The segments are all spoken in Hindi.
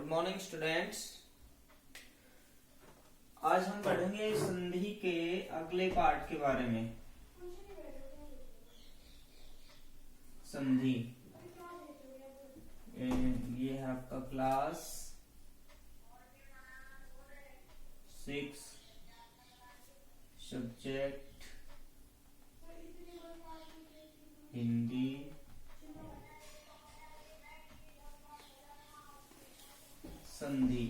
Good morning students. आज हम पढ़ेंगे संधि के अगले पार्ट के बारे में। संधि ये है आपका क्लास 6 सब्जेक्ट हिंदी संधि।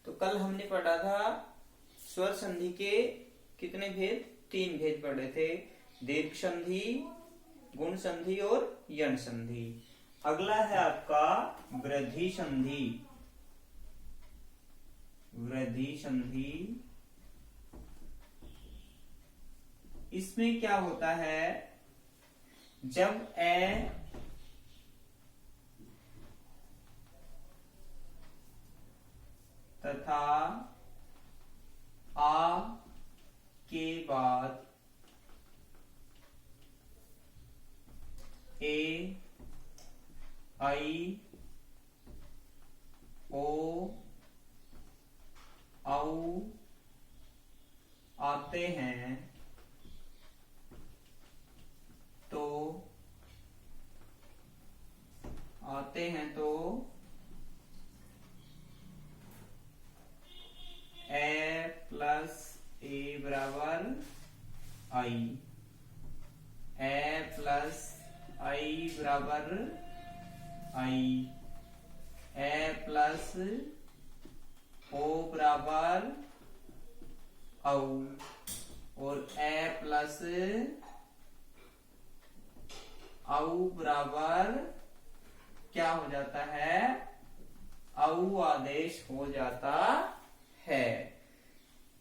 तो कल हमने पढ़ा था स्वर संधि के कितने भेद? 3 भेद पढ़े थे, दीर्घ संधि, गुण संधि और यण संधि। अगला है आपका वृद्धि संधि। वृद्धि संधि इसमें क्या होता है, जब ए तथा आ के बाद ए, आई, ओ, औ आते हैं तो ए प्लस ए बराबर आई, ए प्लस आई बराबर आई, ए प्लस ओ बराबर औ और ए प्लस औ बराबर क्या हो जाता है? औ आदेश हो जाता है।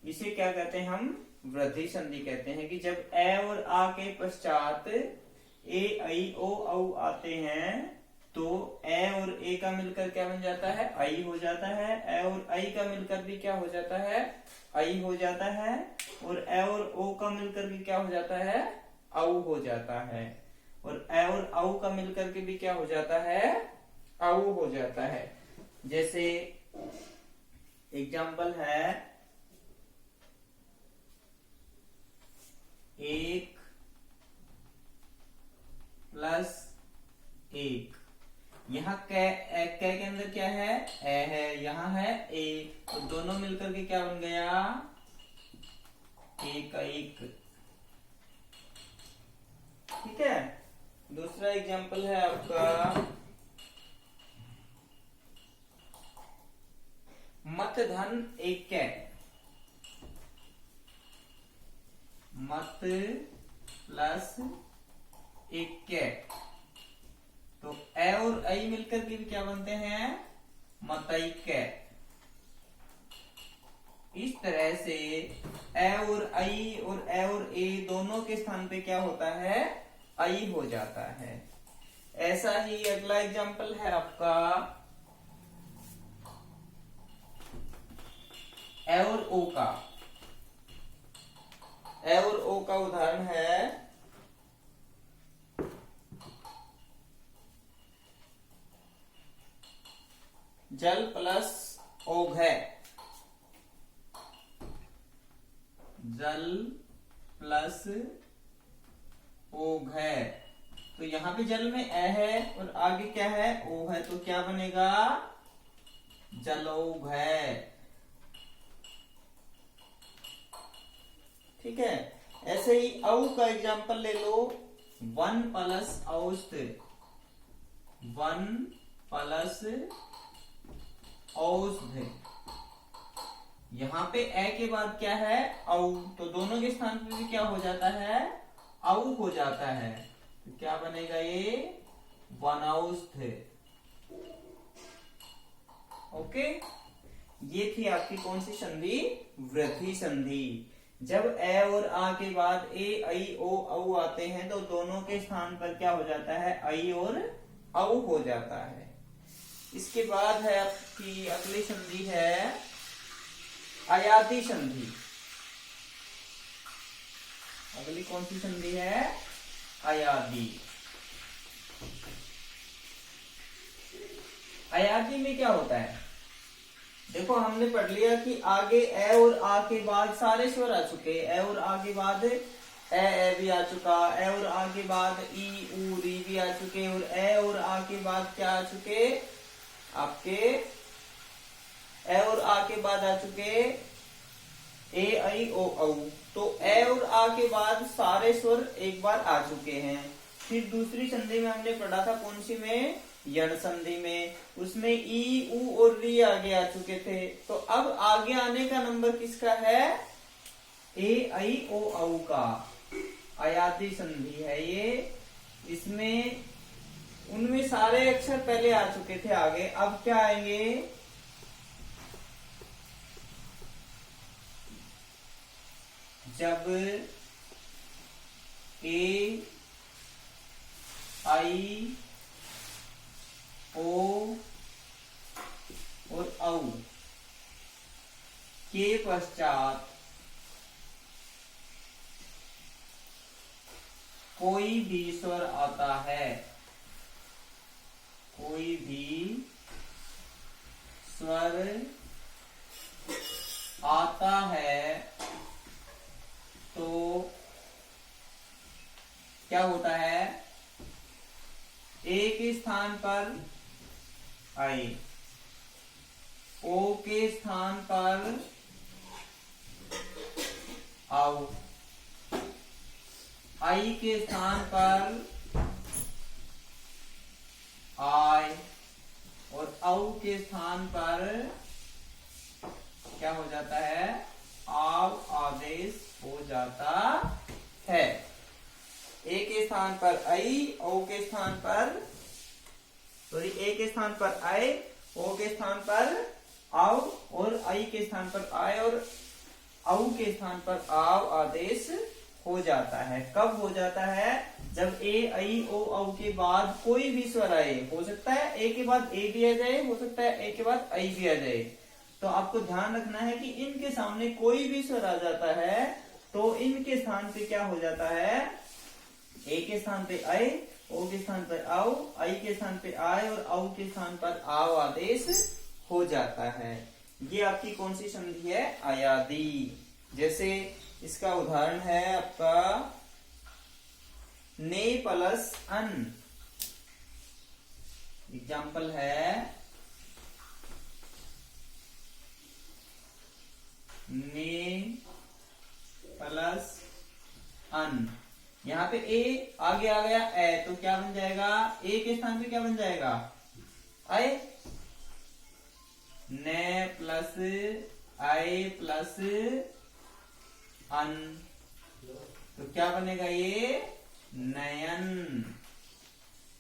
इसे क्या कहते हैं हम? वृद्धि संधि कहते हैं कि जब ए और आ के पश्चात ए, आई, ओ, औ आते हैं तो ए और ए का मिलकर क्या बन जाता है? आई हो जाता है। ए और आई का मिलकर भी क्या हो जाता है? आई हो जाता है। और ए और ओ का मिलकर भी क्या हो जाता है? औ हो जाता है। और ए और औ का मिलकर के भी क्या हो जाता है? औ हो जाता है। जैसे एग्जाम्पल है 1 प्लस 1। यहाँ कै के अंदर क्या है? ए है, यहाँ है ए, तो दोनों मिलकर के क्या बन गया? 1 का 1। ठीक है। दूसरा एग्जाम्पल है आपका मत धन 1 कै। मत प्लस 1 कै, तो ए और आई मिलकर के भी क्या बनते हैं? मतई कै। इस तरह से ए और आई और ए और ए दोनों के स्थान पे क्या होता है? आई हो जाता है। ऐसा ही अगला एग्जाम्पल है आपका ए और ओ का। ए और ओ का उदाहरण है जल प्लस ओघ है। जल प्लस ओघ है, तो यहां पे जल में ए है और आगे क्या है? ओ है, तो क्या बनेगा? जलौघ है। ठीक है। ऐसे ही औ का एग्जाम्पल ले लो 1 प्लस औस्थ। 1 प्लस औस्ध, यहाँ पे ए के बाद क्या है? औ, तो दोनों के स्थान पे भी क्या हो जाता है? औ हो जाता है। तो क्या बनेगा ये? वनौस्थ। ओके, ये थी आपकी कौन सी संधि? वृद्धि संधि। जब ए और आ के बाद ए, आई, ओ, औ आते हैं तो दोनों के स्थान पर क्या हो जाता है? आई और औ हो जाता है। इसके बाद है आपकी अगली संधि है अयाति संधि। अगली कौन सी संधि है? अयादि। अयादी में क्या होता है, देखो हमने पढ़ लिया कि आगे ए और आ के बाद सारे स्वर आ चुके, ए और आ के बाद ए भी आ चुका, ए और आ के बाद ई ऊ री भी आ चुके, और ए और आ के बाद क्या आ चुके आपके, ए और आ के बाद आ चुके ए आई ओ औ। तो ए और आ के बाद सारे स्वर एक बार आ चुके हैं। फिर दूसरी संधि में हमने पढ़ा था, कौन सी में, यण संधि में, उसमें ई ऊ और री आगे आ चुके थे। तो अब आगे आने का नंबर किसका है, ए आई ओ औ का, अयादी संधि है ये। इसमें उनमें सारे अक्षर पहले आ चुके थे आगे, अब क्या आएंगे, जब ए आई ओ और औ के पश्चात कोई भी स्वर आता है, कोई भी स्वर आता है, तो क्या होता है, ए के स्थान पर आई, ओ के स्थान पर आओ, आई के स्थान पर आय, और औ के स्थान पर क्या हो जाता है, आव आदेश हो जाता है। ए के स्थान पर आई, ओ के स्थान पर, सॉरी, ए के स्थान पर आय, ओ के स्थान पर आव, और आई के स्थान पर आय, और औ के स्थान पर आव आदेश हो जाता है। कब हो जाता है, जब ए आई ओ औ के बाद कोई भी स्वर आए, हो सकता है ए के बाद ए भी आ जाए, हो सकता है ए के बाद आई भी आ जाए। तो आपको ध्यान रखना है कि इनके सामने कोई भी स्वर आ जाता है तो इनके स्थान पे क्या हो जाता है, ए के स्थान पे आए, ओ के स्थान पर आओ, आई के स्थान पे आए, और औ के स्थान पर आओ आदेश हो जाता है। ये आपकी कौन सी संधि है, अयादी। जैसे इसका उदाहरण है आपका ने प्लस अन, एग्जाम्पल है ने प्लस अन। यहाँ पे ए आगे आ गया ए, तो क्या बन जाएगा, ए के स्थान पे क्या बन जाएगा, आए, ने प्लस आई प्लस अन, तो क्या बनेगा ये, नयन।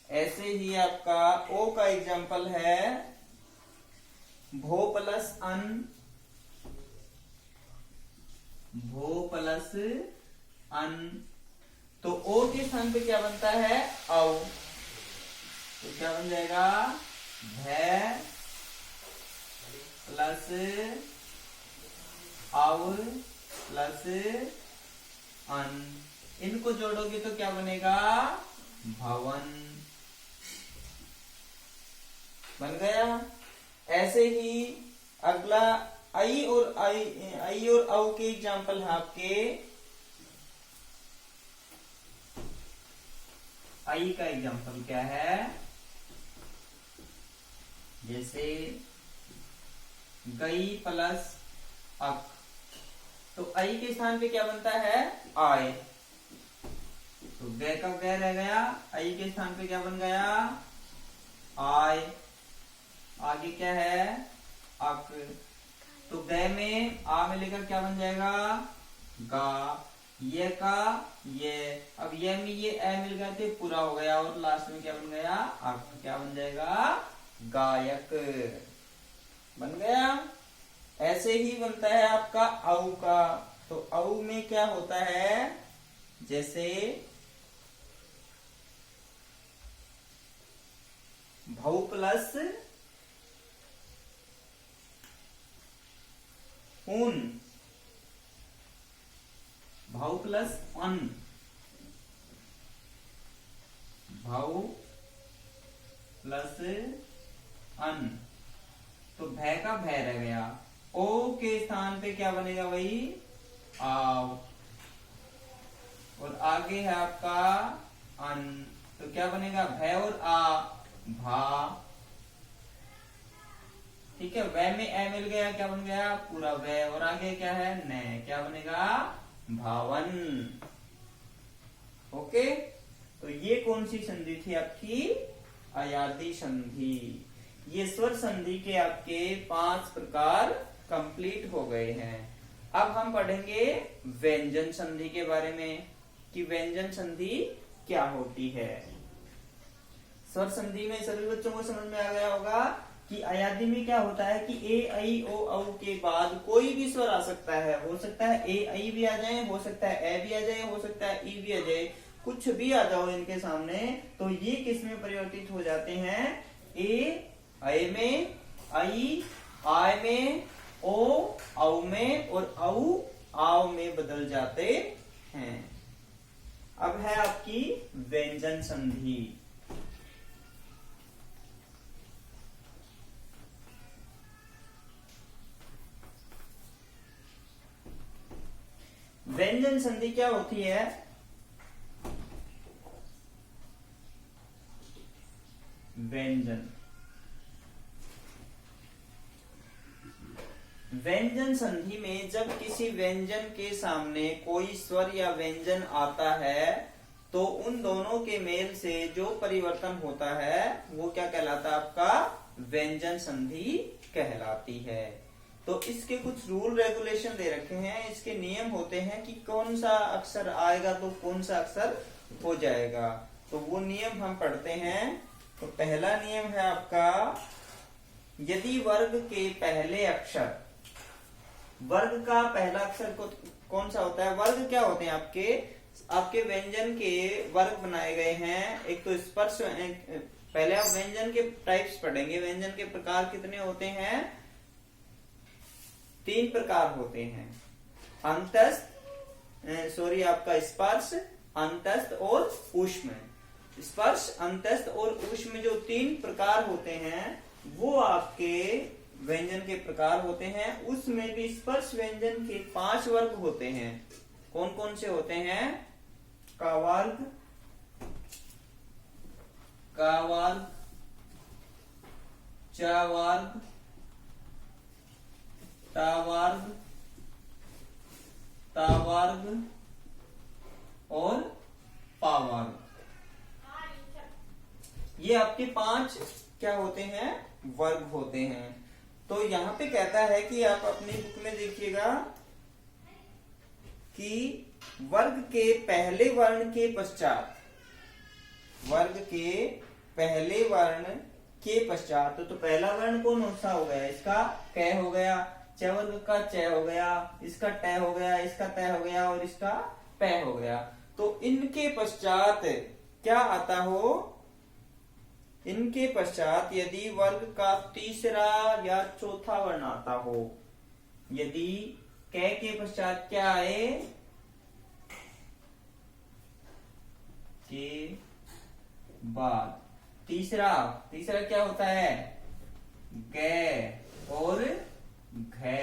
ऐसे ही आपका ओ का एग्जाम्पल है भो प्लस अन, भो प्लस अन, तो ओ के स्थान पे क्या बनता है, औ, तो क्या बन जाएगा, भै प्लस औ प्लस अन, इनको जोड़ोगे तो क्या बनेगा, भवन बन गया। ऐसे ही अगला आई और औ के एग्जाम्पल है आपके, आई का एग्जाम्पल क्या है, जैसे गई प्लस अक, तो आई के स्थान पे क्या बनता है, आय, तो गै का गै रह गया, आई के स्थान पे क्या बन गया, आय, आगे क्या है, अक, तो गै में आ मिलेगा क्या बन जाएगा, गा, ये का ये, अब ये में ये ए मिल गए थे, पूरा हो गया, और लास्ट में क्या बन गया, अक, क्या बन जाएगा, गायक बन गया। ऐसे ही बनता है आपका औ का, तो औ में क्या होता है, जैसे भौ प्लस उन, भौ प्लस अन, भौ प्लस अन, तो भय का भय रह गया। ओ के स्थान पे क्या बनेगा भाई, आव। और आगे है आपका अन, तो क्या बनेगा, भय और आ, भा। ठीक है, वह में ए मिल गया, क्या बन गया, पूरा वह। और आगे क्या है, न, क्या बनेगा, भावन। ओके, तो ये कौन सी संधि थी आपकी, अयादी संधि। ये स्वर संधि के आपके 5 प्रकार कंप्लीट हो गए हैं। अब हम पढ़ेंगे व्यंजन संधि के बारे में कि व्यंजन संधि क्या होती है। स्वर संधि में सभी बच्चों को समझ में आ गया होगा कि अयादी में क्या होता है कि ए आई ओ औ के बाद कोई भी स्वर आ सकता है। हो सकता है ए आई भी आ जाए, हो सकता है ए भी आ जाए, हो सकता है ई भी आ जाए, कुछ भी आ जाओ इनके सामने, तो ये किस में परिवर्तित हो जाते हैं, ए आई में, आई आय में, ओ औ में, और औ आव में बदल जाते हैं। अब है आपकी व्यंजन संधि। व्यंजन संधि क्या होती है, व्यंजन, व्यंजन संधि में जब किसी व्यंजन के सामने कोई स्वर या व्यंजन आता है तो उन दोनों के मेल से जो परिवर्तन होता है वो क्या कहलाता है, आपका व्यंजन संधि कहलाती है। तो इसके कुछ रूल रेगुलेशन दे रखे हैं, इसके नियम होते हैं कि कौन सा अक्षर आएगा तो कौन सा अक्षर हो जाएगा। तो वो नियम हम पढ़ते हैं। तो पहला नियम है आपका, यदि वर्ग के पहले अक्षर, वर्ग का पहला अक्षर कौन सा होता है, वर्ग क्या होते हैं आपके व्यंजन के वर्ग बनाए गए हैं। एक तो स्पर्श, पहले आप व्यंजन के टाइप्स पढ़ेंगे, व्यंजन के प्रकार कितने होते हैं, 3 प्रकार होते हैं, अंतस्थ, आपका स्पर्श, अंतस्थ और ऊष्म। स्पर्श, अंतस्थ और ऊष्म जो 3 प्रकार होते हैं वो आपके व्यंजन के प्रकार होते हैं। उसमें भी स्पर्श व्यंजन के 5 वर्ग होते हैं। कौन कौन से होते हैं, का वर्ग, का वर्ग, च वर्ग, ट वर्ग, ता वर्ग और पा वर्ग। ये आपके 5 क्या होते हैं, वर्ग होते हैं। तो यहां पे कहता है कि आप अपनी बुक में देखिएगा कि वर्ग के पहले वर्ण के पश्चात, वर्ग के पहले वर्ण के पश्चात, तो पहला वर्ण कौन सा हो गया, इसका क हो गया, च वर्ग का च हो गया, इसका ट हो गया, इसका त हो गया और इसका प हो गया। तो इनके पश्चात क्या आता हो, इनके पश्चात यदि वर्ग का तीसरा या चौथा वर्ण आता हो, यदि क के पश्चात क्या आए, के बाद तीसरा क्या होता है, ग और घ।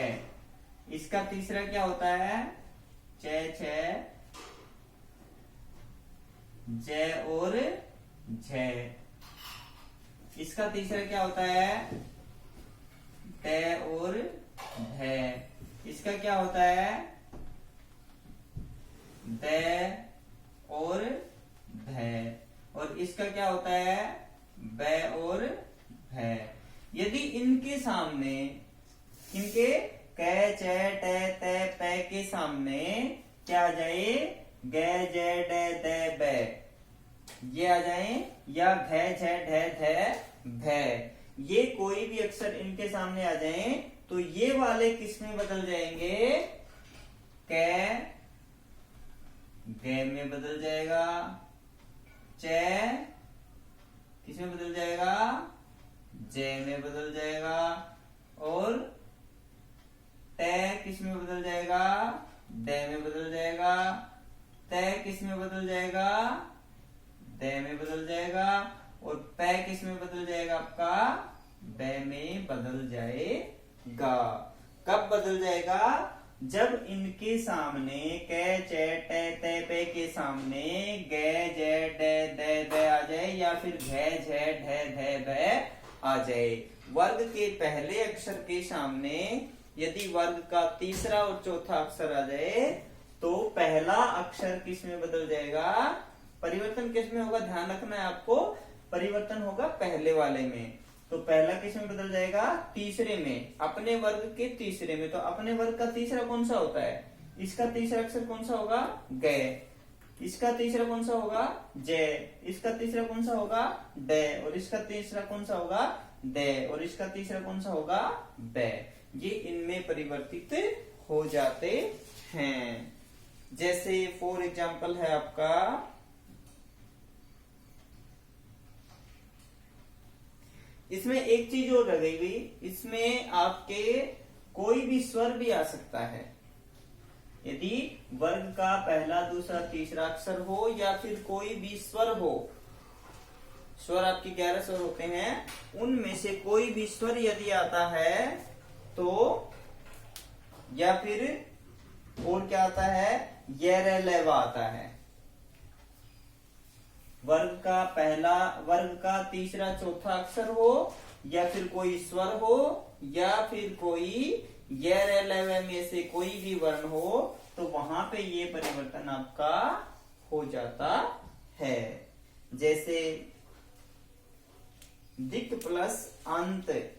इसका तीसरा क्या होता है, च छ, ज और झ। इसका तीसरा क्या होता है, ट और ढ। इसका क्या होता है, द और ध। और इसका क्या होता है, ब और भ। यदि इनके सामने, इनके क च ट त प के सामने क्या आ जाए, ग ज ड द ब, ये आ जाए, या घ झ ढ ध भ, ये कोई भी अक्षर इनके सामने आ जाए तो ये वाले किस में बदल जाएंगे, क ग में बदल जाएगा, च किस में बदल जाएगा, ज में बदल जाएगा, और त किस में बदल जाएगा, ड में बदल जाएगा, त किस में बदल जाएगा, द में बदल जाएगा, और प किस में बदल जाएगा, आपका द में बदल जाएगा। कब बदल जाएगा? जब इनके सामने क च ट त पे के सामने ग ज ड द द आ जाए या फिर घ झ ढ ध भ आ जाए। वर्ग के पहले अक्षर के सामने यदि वर्ग का तीसरा और चौथा अक्षर आ जाए तो पहला अक्षर किस में बदल जाएगा? परिवर्तन किस में होगा? ध्यान रखना है आपको, परिवर्तन होगा पहले वाले में। तो पहला किस में बदल जाएगा? तीसरे में, अपने वर्ग के तीसरे में। तो अपने वर्ग का तीसरा कौन सा होता है? इसका तीसरा अक्षर कौन सा होगा? ग। इसका तीसरा कौन सा होगा? ज। इसका तीसरा कौन सा होगा? ड। और इसका तीसरा कौन सा होगा? द। और इसका तीसरा कौन सा होगा? ब। ये इनमें परिवर्तित हो जाते हैं। जैसे फॉर एग्जाम्पल है आपका इसमें एक चीज और रह गई हुई, इसमें आपके कोई भी स्वर भी आ सकता है। यदि वर्ग का पहला दूसरा तीसरा अक्षर हो या फिर कोई भी स्वर हो, स्वर आपके 11 स्वर होते हैं, उनमें से कोई भी स्वर यदि आता है तो, या फिर और क्या आता है? ये लेवा आता है। वर्ग का पहला, वर्ग का तीसरा चौथा अक्षर हो या फिर कोई स्वर हो या फिर कोई ये लेवे में से कोई भी वर्ण हो, तो वहां पे ये परिवर्तन आपका हो जाता है। जैसे दिक प्लस अंत,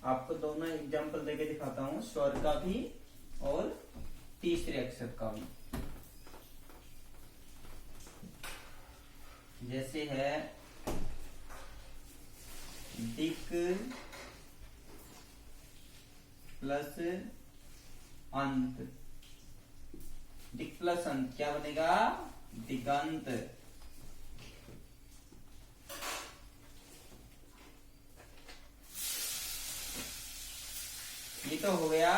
आपको दोनों एग्जांपल देके दिखाता हूं, स्वर का भी और तीसरे अक्षर का भी। जैसे है दिक प्लस अंत। दिक प्लस अंत क्या बनेगा? दिगंत। ये तो हो गया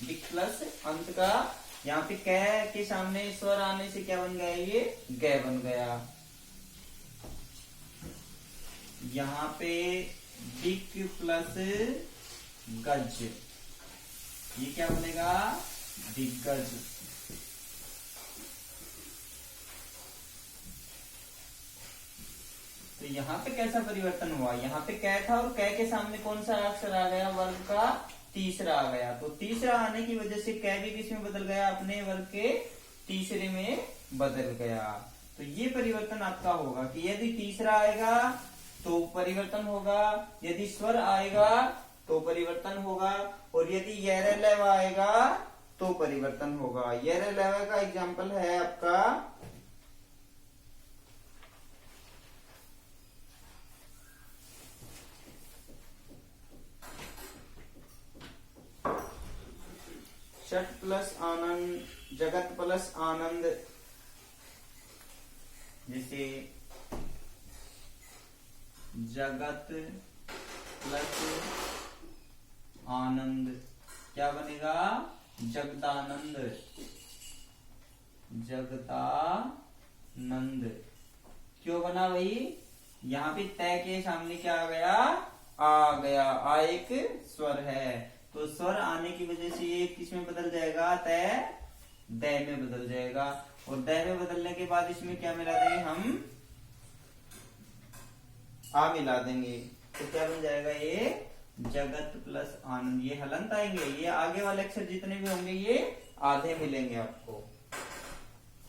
दिक प्लस अंत का। यहाँ पे क के सामने स्वर आने से क्या बन गया? ये ग बन गया। यहाँ पे दिक प्लस गज, ये क्या बनेगा? दिग्गज। तो यहाँ पे कैसा परिवर्तन हुआ? यहाँ पे क था और क के सामने कौन सा अक्षर आ गया? वर्ग का तीसरा आ गया। तो तीसरा आने की वजह से क भी किस में बदल गया? अपने वर्ग के तीसरे में बदल गया। तो ये परिवर्तन आपका होगा कि यदि तीसरा आएगा तो परिवर्तन होगा, यदि स्वर आएगा तो परिवर्तन होगा, और यदि येरेलेव आएगा तो परिवर्तन होगा। येरेलेव का एग्जाम्पल है आपका षट प्लस आनंद, जगत प्लस आनंद। जैसे जगत प्लस आनंद क्या बनेगा? जगदानंद। जगदानंद क्यों बना भाई? यहाँ पे तय के सामने क्या आ गया? आ गया। आ एक स्वर है, तो स्वर आने की वजह से ये किस में बदल जाएगा? तय द में बदल जाएगा। और द में बदलने के बाद इसमें क्या मिला देंगे हम? आ मिला देंगे। तो क्या बन जाएगा? ये जगत प्लस आनंद। ये हलंत आएंगे, ये आगे वाले अक्षर जितने भी होंगे ये आधे मिलेंगे आपको।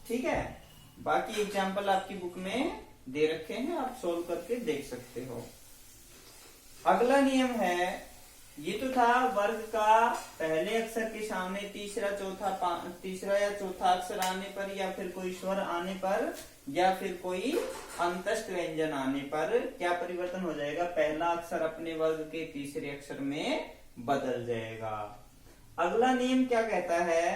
ठीक है, बाकी एग्जाम्पल आपकी बुक में दे रखे हैं, आप सोल्व करके देख सकते हो। अगला नियम है, ये तो था वर्ग का पहले अक्षर के सामने तीसरा या चौथा अक्षर आने पर या फिर कोई स्वर आने पर या फिर कोई अंतस्थ व्यंजन आने पर क्या परिवर्तन हो जाएगा? पहला अक्षर अपने वर्ग के तीसरे अक्षर में बदल जाएगा। अगला नियम क्या कहता है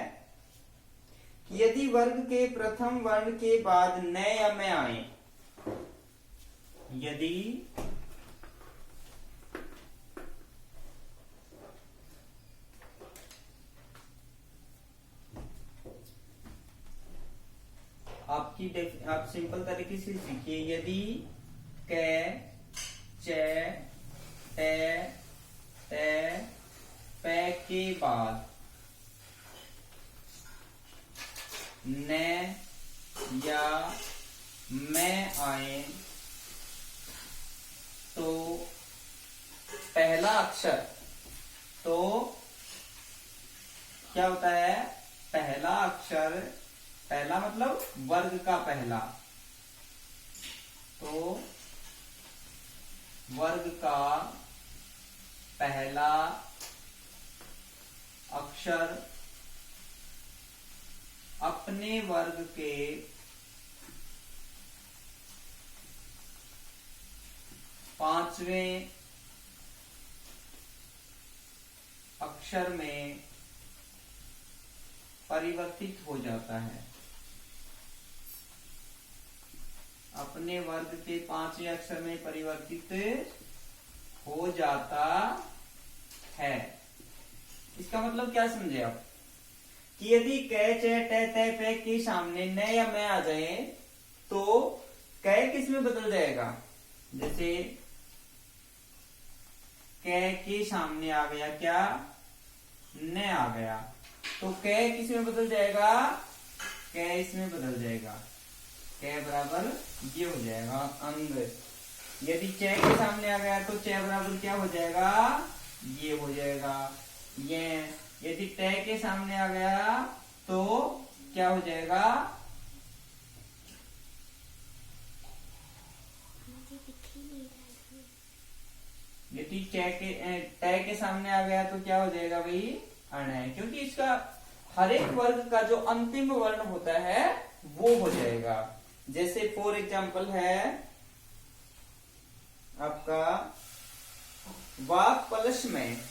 कि यदि वर्ग के प्रथम वर्ण के बाद न या मैं आए, यदि आप सिंपल तरीके से सीखिए। यदि कै, चे, टे, ते, पे के बाद न या मैं आए तो पहला अक्षर, तो क्या होता है, पहला अक्षर, पहला मतलब वर्ग का पहला, तो वर्ग का पहला अक्षर अपने वर्ग के पांचवें अक्षर में परिवर्तित हो जाता है। अपने वर्ग के पांचवें अक्षर में परिवर्तित हो जाता है। इसका मतलब क्या समझे आप, कि यदि कै, चे, टे, ते, पे के सामने न या मैं आ जाए तो कै किस में बदल जाएगा। जैसे कै के सामने आ गया क्या, न आ गया, तो कै किस में बदल जाएगा, कै इसमें बदल जाएगा। कै बराबर ये हो जाएगा अंग। यदि चे के सामने आ गया तो चे बराबर क्या हो जाएगा, ये हो जाएगा ये। यदि टे के सामने आ गया तो क्या हो जाएगा, यदि टे के सामने आ गया तो क्या हो जाएगा भाई, अण है, क्योंकि इसका हर एक वर्ग का जो अंतिम वर्ण होता है वो हो जाएगा। जैसे फॉर एग्जाम्पल है आपका वाक प्लस में,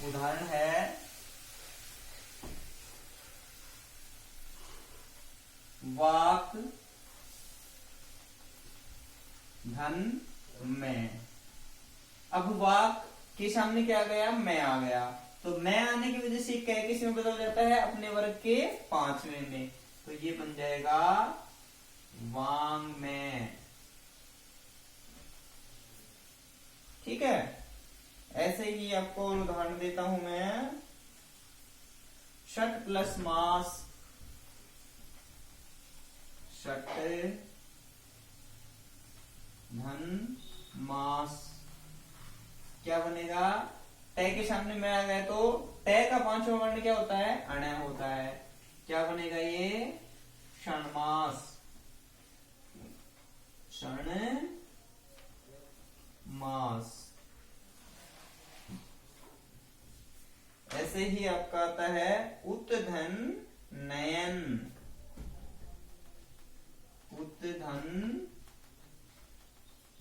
उदाहरण है वाक धन में। अब वाक के सामने क्या आ गया, मैं आ गया, तो मैं आने की वजह से कै किस में बदल जाता है, अपने वर्ग के पांचवें में, तो ये बन जाएगा वांग में। ठीक है, ऐसे ही आपको उदाहरण देता हूं मैं, षट प्लस मास, षट धन मास, क्या बनेगा, टे के सामने मैं आ गया तो टे का पांचवा वर्ण क्या होता है, अण होता है, क्या बनेगा ये, क्षणमास, क्षण मास। ऐसे ही आपका आता है उत्धन नयन, उत्धन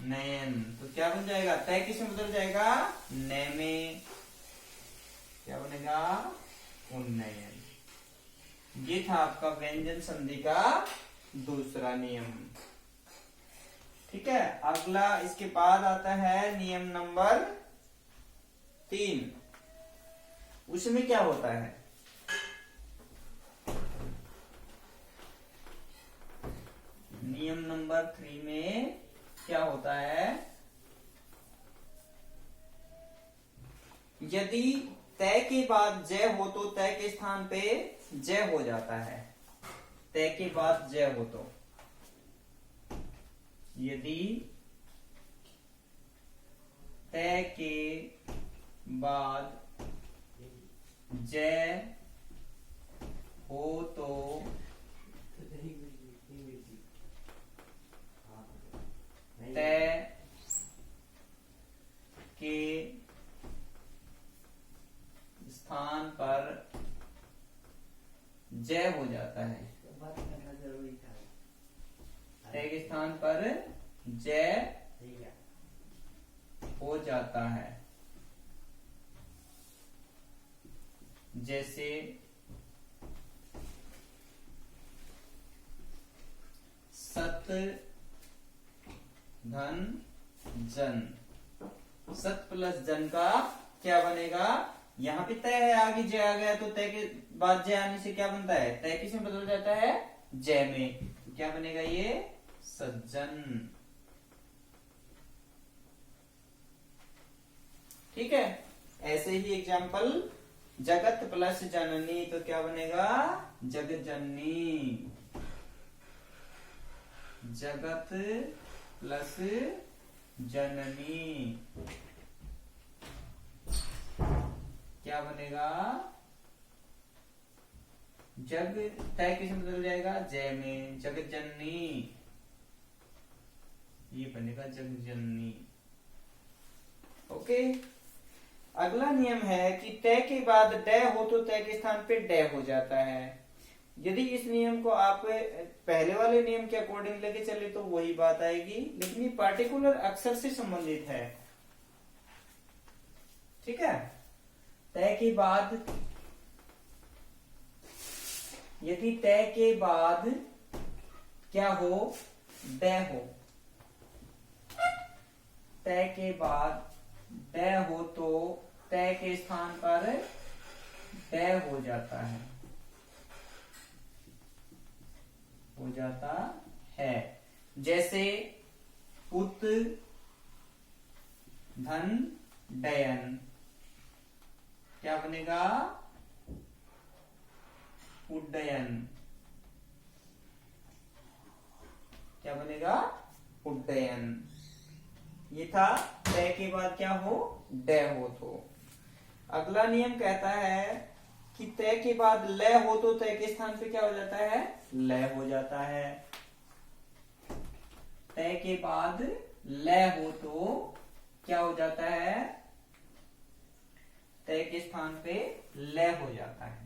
नयन, तो क्या बन जाएगा, तय किस में बदल जाएगा, न में, क्या बनेगा, उन्नयन। ये था आपका व्यंजन संधि का दूसरा नियम। ठीक है, अगला इसके बाद आता है नियम नंबर 3। उसमें क्या होता है, नियम नंबर 3 में क्या होता है, यदि तय के बाद जय हो तो तय के स्थान पे जय हो जाता है। तय के बाद जय हो तो, यदि तय के बाद जय हो तो तय के स्थान पर जय हो जाता है। तय के स्थान पर जय हो जाता है। जैसे सत धन जन, सत प्लस जन का क्या बनेगा, यहाँ पे तय है, आगे जय आ गया तो तय के बाद जय आने से क्या बनता है, तय किस में बदल जाता है, जय में। तो क्या बनेगा ये, सज्जन। ठीक है। ऐसे ही एग्जाम्पल, जगत प्लस जननी तो क्या बनेगा, जगत जननी। जगत प्लस जननी क्या बनेगा, जग तय किस में बदल जाएगा, जय में, जगत जननी। ये बनेगा जगत जननी। ओके। अगला नियम है कि तय के बाद डे हो तो तय के स्थान पे डे हो जाता है। यदि इस नियम को आप पहले वाले नियम के अकॉर्डिंग लेके चले तो वही बात आएगी, लेकिन ये पार्टिकुलर अक्षर से संबंधित है। ठीक है। तय के बाद, यदि तय के बाद क्या हो, डे हो, तय के बाद डे हो तो तय के स्थान पर डे हो जाता है, हो जाता है। जैसे उत धन डयन क्या बनेगा, उड्डयन। क्या बनेगा, उड्डयन। ये था तय के बाद क्या हो, डे हो तो। अगला नियम कहता है कि तय के बाद लय हो तो तय के स्थान पे क्या हो जाता है, लय हो जाता है। तय के बाद लय हो तो क्या हो जाता है, तय के स्थान पे लय हो जाता है।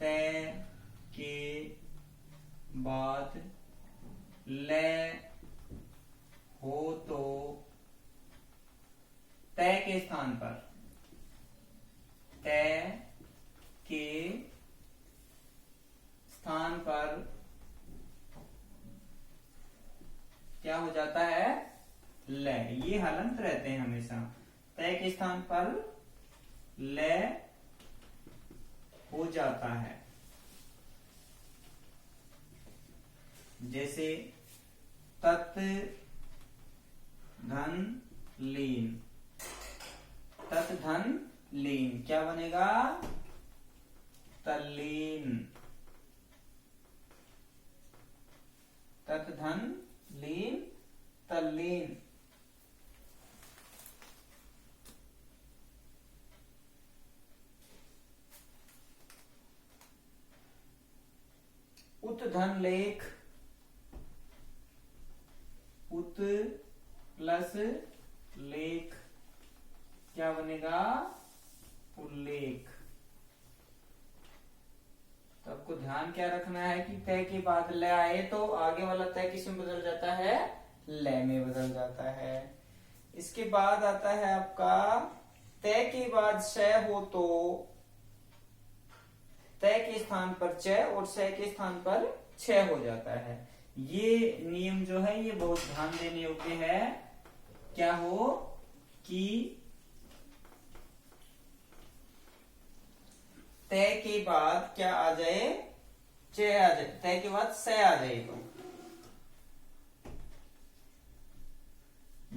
तय के बाद लय हो तो तय के स्थान पर, तय के स्थान पर क्या हो जाता है, लय। ये हलंत रहते हैं हमेशा। तय के स्थान पर लय हो जाता है। जैसे तत् धन लीन, तत् धन लीन क्या बनेगा, तल्लीन। तत् धन लीन, तल्लीन। उत धन लेख, उत प्लस लेख क्या बनेगा, उल्लेख। तो आपको ध्यान क्या रखना है कि तय के बाद लय आए तो आगे वाला तय किस में बदल जाता है, लय में बदल जाता है। इसके बाद आता है आपका तय के बाद शय हो तो तय के स्थान पर च और शय के स्थान पर छ हो जाता है। ये नियम जो है ये बहुत ध्यान देने योग्य है। क्या हो कि तय के बाद क्या आ जाए, च आ जाए, तय के बाद स आ जाए। तो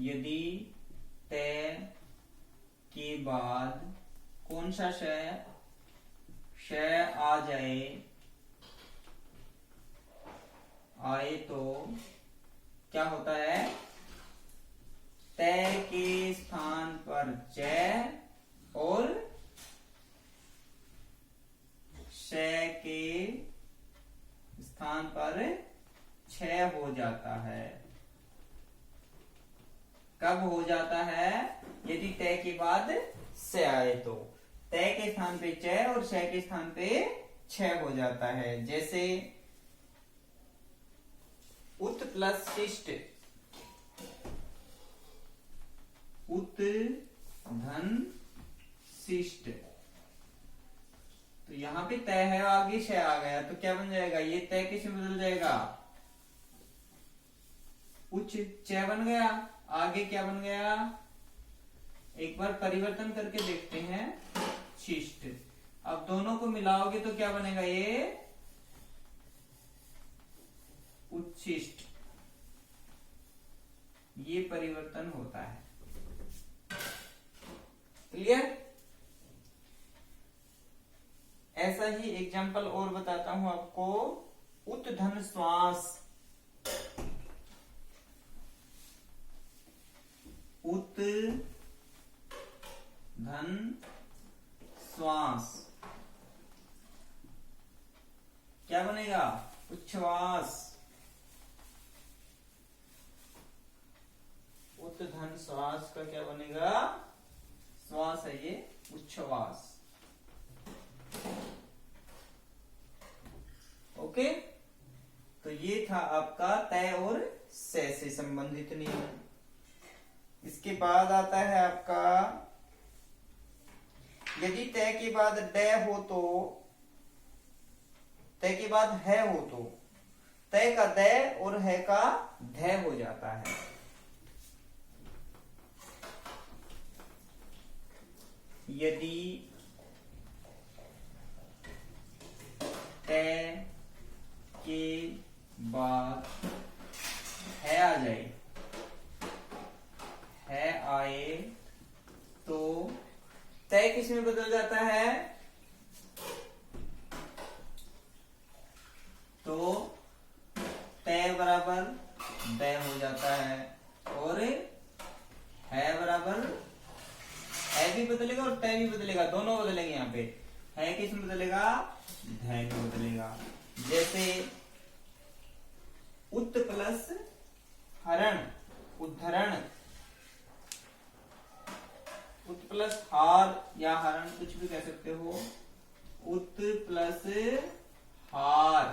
यदि तय के बाद कौन सा श आ जाए, आए तो क्या होता है, तय के स्थान पर च और श के स्थान पर छ हो जाता है। कब हो जाता है, यदि तय के बाद स आए तो तय के स्थान पे च और श के स्थान पे छ हो जाता है। जैसे उत प्लस शिष्ट, उत धन शिष्ट। तो यहां पे तय है, आगे श आ गया तो क्या बन जाएगा, ये तय किस में बदल जाएगा, उच्च च बन गया। आगे क्या बन गया, एक बार परिवर्तन करके देखते हैं। शिष्ट। अब दोनों को मिलाओगे तो क्या बनेगा? ये उच्छिष्ट। ये परिवर्तन होता है। क्लियर? ऐसा ही एग्जाम्पल और बताता हूं आपको। उत्धन श्वास। उत्धन श्वास क्या बनेगा? उच्छ्वास। उत्धन श्वास का क्या बनेगा? श्वास है ये, उच्छ्वास। ओके, तो ये था आपका तय और से संबंधित नियम। इसके बाद आता है आपका, यदि तय के बाद ड हो तो, तय के बाद है हो तो तय का द और है का ध हो जाता है। यदि तय के बाद है आ जाए, है आए, तो तय किस में बदल जाता है? तो तय बराबर द हो जाता है, और है बराबर, है भी बदलेगा और तय भी बदलेगा, दोनों बदलेंगे। यहाँ पे है किस में बदलेगा? ध में बदलेगा। जैसे उत प्लस हरण, उद्धरण। उत प्लस हार या हरण, कुछ भी कह सकते हो। उत प्लस हार।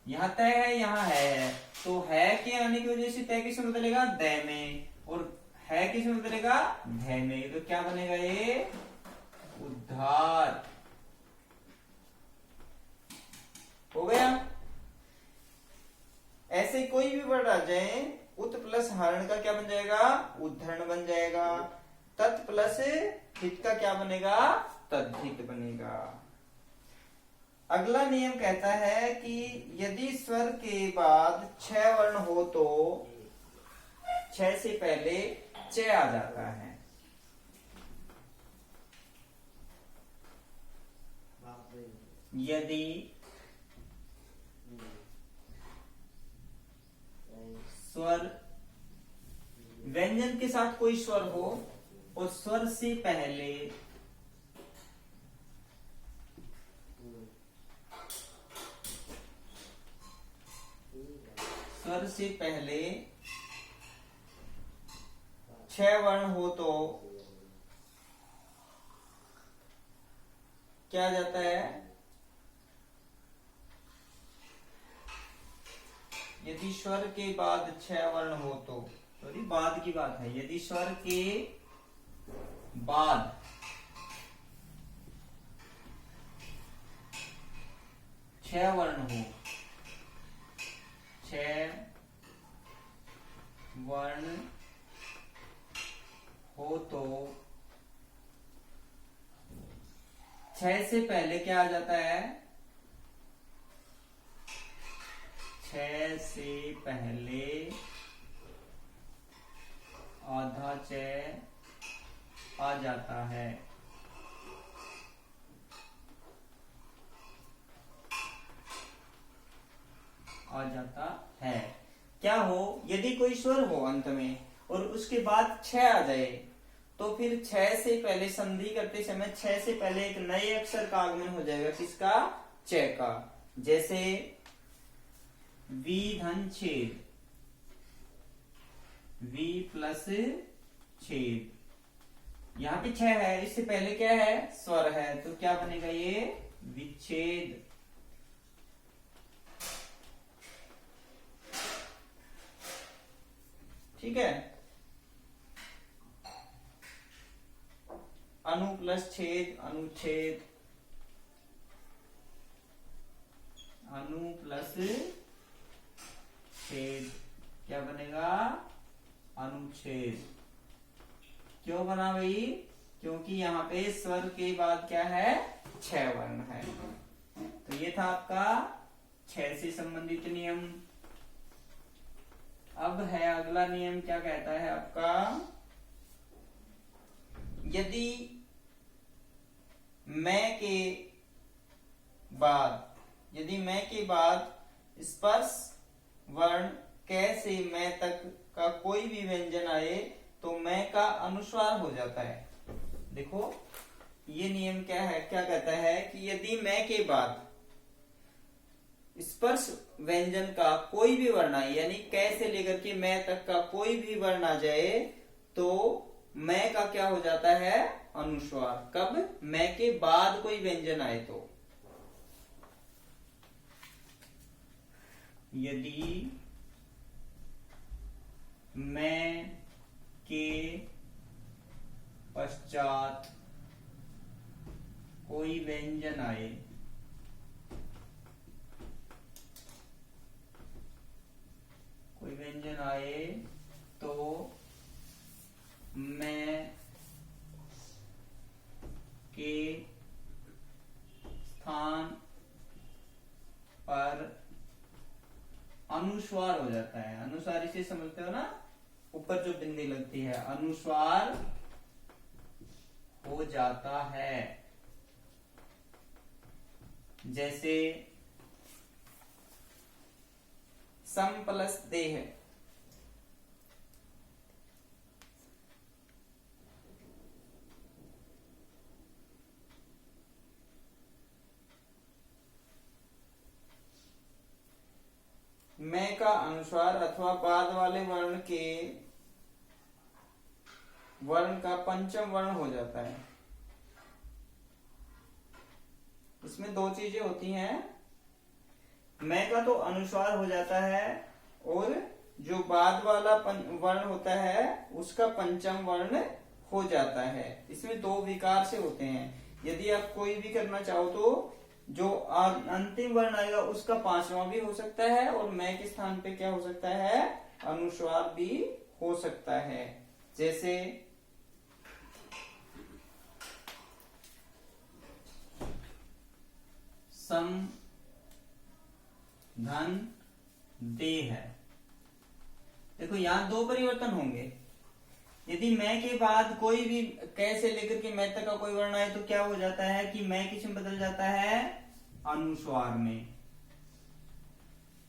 यहाँ तय है, यहाँ है, तो है के आने की वजह से तय किस में बदलेगा? द में, और है किस में बदलेगा? ध में। तो क्या बनेगा? ये उद्धार हो गया। ऐसे कोई भी वर्ड आ जाए, उत प्लस हरण का क्या बन जाएगा? उद्धरण बन जाएगा। तत् प्लस हित का क्या बनेगा? तद्धित बनेगा। अगला नियम कहता है कि यदि स्वर के बाद 6 वर्ण हो तो 6 से पहले च आ जाता है। यदि स्वर, व्यंजन के साथ कोई स्वर हो और स्वर से पहले स्वर से पहले 6 वर्ण हो तो क्या आ जाता है? यदि स्वर के बाद 6 वर्ण हो तो, सॉरी बाद की बात है, यदि स्वर के बाद 6 वर्ण हो, 6 वर्ण हो तो 6 से पहले क्या आ जाता है? 6 से पहले आधा च आ जाता है। आ जाता है। क्या हो? यदि कोई स्वर हो अंत में और उसके बाद 6 आ जाए, तो फिर 6 से पहले संधि करते समय 6 से पहले एक नए अक्षर का आगमन हो जाएगा। किसका? च का। जैसे विधन छेद, वी प्लस छेद। यहाँ पे 6 है, इससे पहले क्या है? स्वर है, तो क्या बनेगा? ये विच्छेद। ठीक है। अनु प्लस छेद, अनुच्छेद। अनु प्लस छेद क्या बनेगा? अनुच्छेद। क्यों बना भाई? क्योंकि यहाँ पे स्वर के बाद क्या है? 6 वर्ण है। तो ये था आपका 6 से संबंधित नियम। अब है अगला नियम, क्या कहता है आपका? यदि मैं के बाद स्पर्श वर्ण क से मैं तक का कोई भी व्यंजन आए तो मैं का अनुस्वार हो जाता है। देखो ये नियम क्या है, क्या कहता है कि यदि मैं के बाद स्पर्श व्यंजन का कोई भी वर्ण आए, यानी क से लेकर के मैं तक का कोई भी वर्ण आ जाए तो मैं का क्या हो जाता है? अनुस्वार। कब? मैं के बाद कोई व्यंजन आए तो। यदि मैं के पश्चात कोई व्यंजन आए तो मैं के स्थान पर अनुस्वार हो जाता है। अनुस्वार इसे समझते हो ना, ऊपर जो बिंदी लगती है, अनुस्वार हो जाता है। जैसे सम प्लस देह, मैं का अनुस्वार अथवा बाद वाले वर्ण का पंचम वर्ण हो जाता है। इसमें दो चीजें होती हैं, मैं का तो अनुस्वार हो जाता है और जो बाद वाला वर्ण होता है उसका पंचम वर्ण हो जाता है। इसमें दो विकार से होते हैं। यदि आप कोई भी करना चाहो तो जो अंतिम वर्ण आएगा उसका पांचवा भी हो सकता है और मैं के स्थान पे क्या हो सकता है? अनुस्वार भी हो सकता है। जैसे सम धन दे है। देखो यहां दो परिवर्तन होंगे। यदि मैं के बाद कोई भी कैसे लेकर के मैं तक का कोई वर्ण आए तो क्या हो जाता है कि मैं किस में बदल जाता है? अनुस्वार में।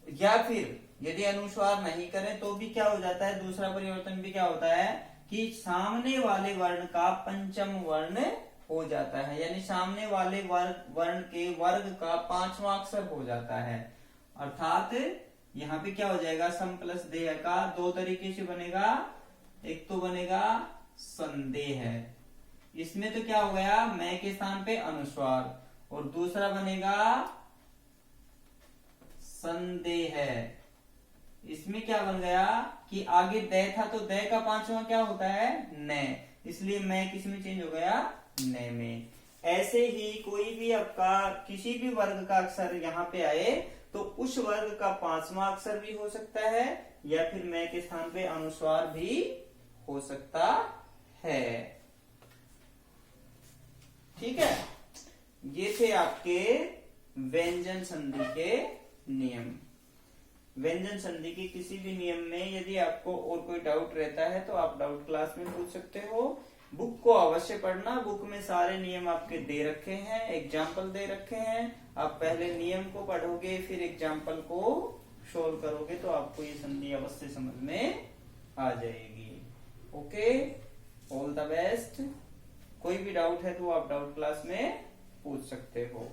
या फिर यदि अनुस्वार नहीं करें तो भी क्या हो जाता है? दूसरा परिवर्तन भी क्या होता है कि सामने वाले वर्ण का पंचम वर्ण हो जाता है, यानी सामने वाले वर्ण के वर्ग का पांचवा अक्षर हो जाता है। अर्थात यहाँ पे क्या हो जाएगा? सम प्लस देह का दो तरीके से बनेगा। एक तो बनेगा संदेह, इसमें तो क्या हो गया? मैं के स्थान पे अनुस्वार, और दूसरा बनेगा संदेह। इसमें क्या बन गया कि आगे दे था तो दे का पांचवा क्या होता है? न, इसलिए मैं किस में चेंज हो गया? न में। ऐसे ही कोई भी आपका किसी भी वर्ग का अक्षर यहाँ पे आए तो उस वर्ग का पांचवा अक्षर भी हो सकता है या फिर मैं के स्थान पे अनुस्वार भी हो सकता है। ठीक है, ये थे आपके व्यंजन संधि के नियम। व्यंजन संधि के किसी भी नियम में यदि आपको और कोई डाउट रहता है तो आप डाउट क्लास में पूछ सकते हो। बुक को अवश्य पढ़ना, बुक में सारे नियम आपके दे रखे हैं, एग्जाम्पल दे रखे हैं। आप पहले नियम को पढ़ोगे फिर एग्जाम्पल को सोल्व करोगे तो आपको ये संधि अवश्य समझ में आ जाएगी। Okay, all the best. कोई भी डाउट है तो आप डाउट क्लास में पूछ सकते हो।